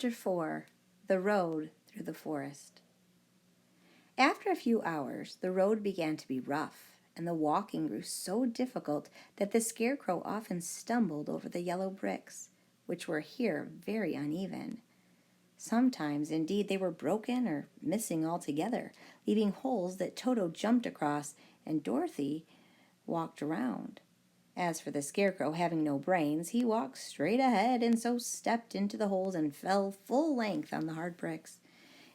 Chapter 4. The Road Through the Forest. After a few hours, the road began to be rough, and the walking grew so difficult that the Scarecrow often stumbled over the yellow bricks, which were here very uneven. Sometimes, indeed, they were broken or missing altogether, leaving holes that Toto jumped across and Dorothy walked around. As for the Scarecrow, having no brains, he walked straight ahead and so stepped into the holes and fell full length on the hard bricks.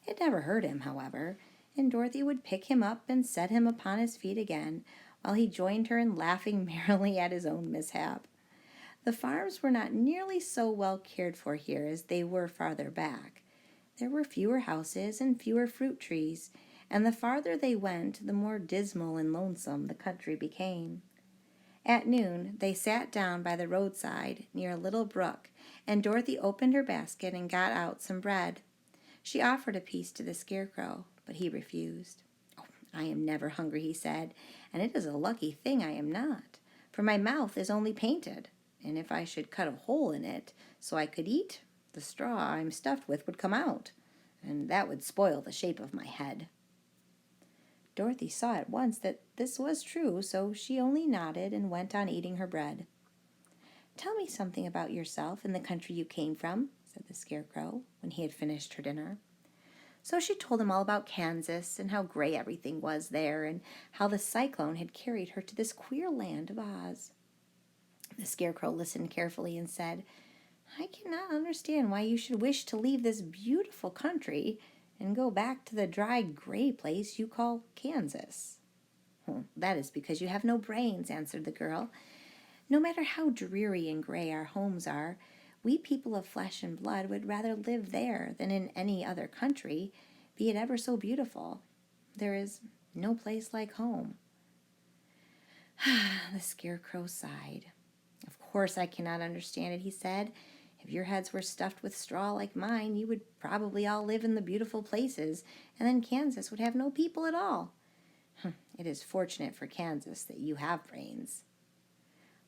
It never hurt him, however, and Dorothy would pick him up and set him upon his feet again, while he joined her in laughing merrily at his own mishap. The farms were not nearly so well cared for here as they were farther back. There were fewer houses and fewer fruit trees, and the farther they went, the more dismal and lonesome the country became. At noon, they sat down by the roadside near a little brook, and Dorothy opened her basket and got out some bread. She offered a piece to the Scarecrow, but he refused. "Oh, I am never hungry," he said, "and it is a lucky thing I am not, for my mouth is only painted, and if I should cut a hole in it so I could eat, the straw I'm stuffed with would come out, and that would spoil the shape of my head." Dorothy saw at once that this was true, so she only nodded and went on eating her bread. "Tell me something about yourself and the country you came from," said the Scarecrow, when he had finished her dinner. So she told him all about Kansas and how gray everything was there and how the cyclone had carried her to this queer land of Oz. The Scarecrow listened carefully and said, "I cannot understand why you should wish to leave this beautiful country and go back to the dry, gray place you call Kansas." "That is because you have no brains," answered the girl. "No matter how dreary and gray our homes are, we people of flesh and blood would rather live there than in any other country, be it ever so beautiful. There is no place like home." The Scarecrow sighed. "Of course I cannot understand it," he said. "If your heads were stuffed with straw like mine, you would probably all live in the beautiful places, and then Kansas would have no people at all. It is fortunate for Kansas that you have brains."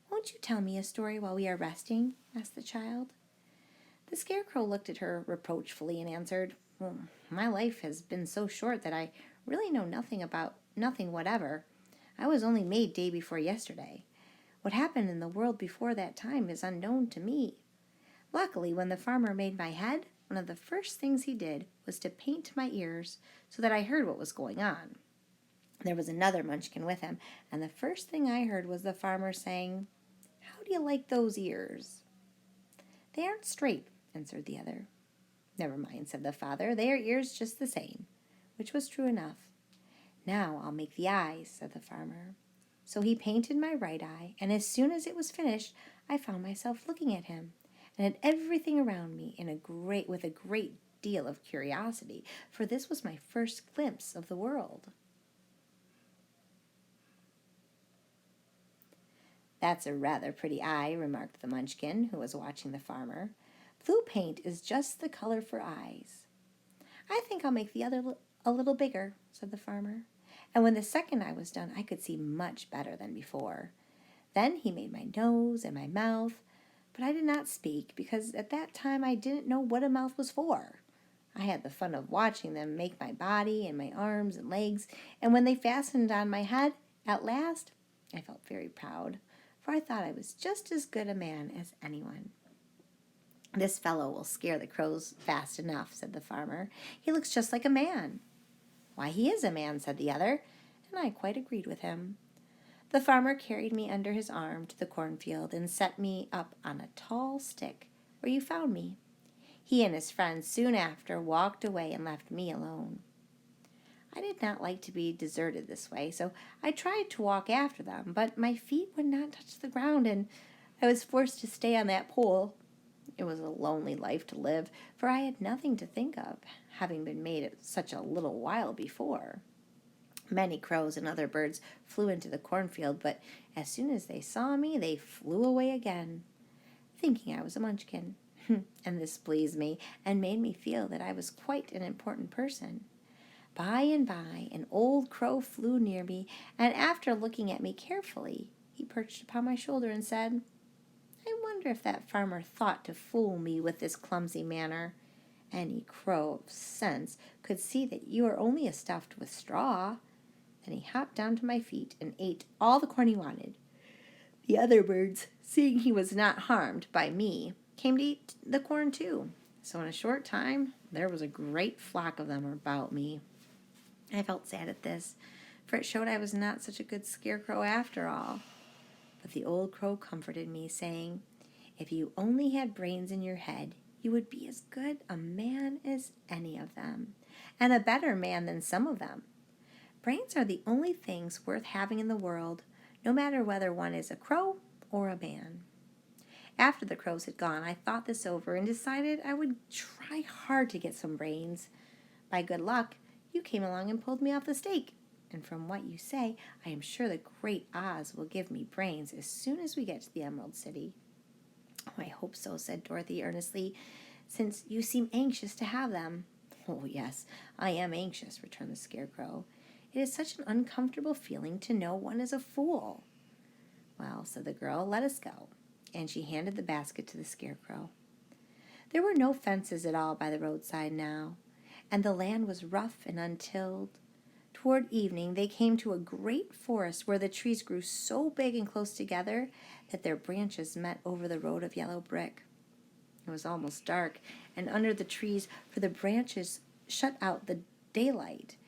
"Won't you tell me a story while we are resting?" asked the child. The Scarecrow looked at her reproachfully and answered, "My life has been so short that I really know nothing whatever. I was only made day before yesterday. What happened in the world before that time is unknown to me. Luckily, when the farmer made my head, one of the first things he did was to paint my ears so that I heard what was going on. There was another Munchkin with him, and the first thing I heard was the farmer saying, 'How do you like those ears?' 'They aren't straight,' answered the other. 'Never mind,' said the father, 'they are ears just the same,' which was true enough. 'Now I'll make the eyes,' said the farmer. So he painted my right eye, and as soon as it was finished, I found myself looking at him and at everything around me with a great deal of curiosity, for this was my first glimpse of the world." "That's a rather pretty eye," remarked the Munchkin, who was watching the farmer. "Blue paint is just the color for eyes." "I think I'll make the other a little bigger," said the farmer. And when the second eye was done, I could see much better than before. Then he made my nose and my mouth, but I did not speak because at that time I didn't know what a mouth was for. I had the fun of watching them make my body and my arms and legs, and when they fastened on my head, at last, I felt very proud, for I thought I was just as good a man as anyone. "This fellow will scare the crows fast enough," said the farmer. "He looks just like a man." "Why, he is a man," said the other, and I quite agreed with him. The farmer carried me under his arm to the cornfield and set me up on a tall stick, where you found me. He and his friends soon after walked away and left me alone. I did not like to be deserted this way, so I tried to walk after them, but my feet would not touch the ground, and I was forced to stay on that pole. It was a lonely life to live, for I had nothing to think of, having been made such a little while before. Many crows and other birds flew into the cornfield, but as soon as they saw me, they flew away again, thinking I was a Munchkin. And this pleased me and made me feel that I was quite an important person. By and by, an old crow flew near me, and after looking at me carefully, he perched upon my shoulder and said, "I wonder if that farmer thought to fool me with this clumsy manner. Any crow of sense could see that you are only stuffed with straw. Then he hopped down to my feet and ate all the corn he wanted. The other birds, seeing he was not harmed by me, came to eat the corn too. So in a short time, there was a great flock of them about me. I felt sad at this, for it showed I was not such a good scarecrow after all. But the old crow comforted me, saying, "If you only had brains in your head, you would be as good a man as any of them, and a better man than some of them. Brains are the only things worth having in the world, no matter whether one is a crow or a man." After the crows had gone, I thought this over and decided I would try hard to get some brains. By good luck, you came along and pulled me off the stake, and from what you say, I am sure the great Oz will give me brains as soon as we get to the Emerald City. "Oh, I hope so," said Dorothy earnestly, "since you seem anxious to have them." "Oh, yes, I am anxious," returned the Scarecrow. "It is such an uncomfortable feeling to know one is a fool." "Well," said the girl, "let us go." And she handed the basket to the Scarecrow. There were no fences at all by the roadside now, and the land was rough and untilled. Toward evening they came to a great forest where the trees grew so big and close together that their branches met over the road of yellow brick. It was almost dark, and under the trees, for the branches shut out the daylight.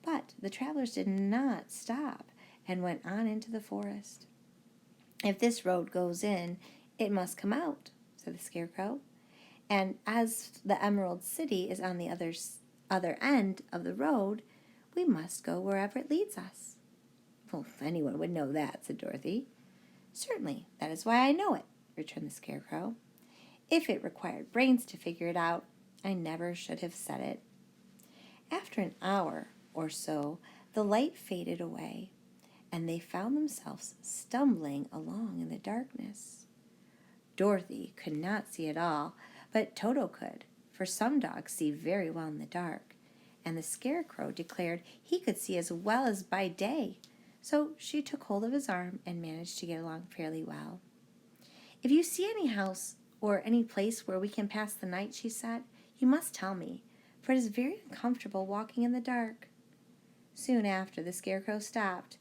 But the travelers did not stop and went on into the forest. "If this road goes in, it must come out," said the Scarecrow. "And as the Emerald City is on the other end of the road, we must go wherever it leads us." "Well, anyone would know that," said Dorothy. "Certainly, that is why I know it," returned the Scarecrow. "If it required brains to figure it out, I never should have said it." After an hour or so, the light faded away, and they found themselves stumbling along in the darkness. Dorothy could not see at all, but Toto could, for some dogs see very well in the dark, and the Scarecrow declared he could see as well as by day, so she took hold of his arm and managed to get along fairly well. "If you see any house or any place where we can pass the night," she said, "you must tell me, for it is very uncomfortable walking in the dark." Soon after, the Scarecrow stopped.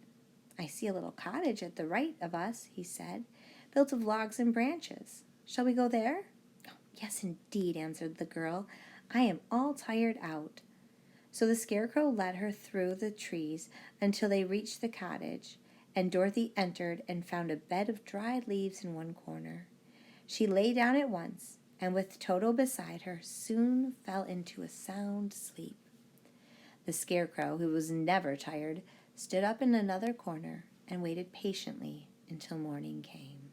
"I see a little cottage at the right of us," he said, "built of logs and branches. Shall we go there?" "Oh, yes, indeed," answered the girl. "I am all tired out." So the Scarecrow led her through the trees until they reached the cottage, and Dorothy entered and found a bed of dried leaves in one corner. She lay down at once, and with Toto beside her, soon fell into a sound sleep. The Scarecrow, who was never tired, stood up in another corner and waited patiently until morning came.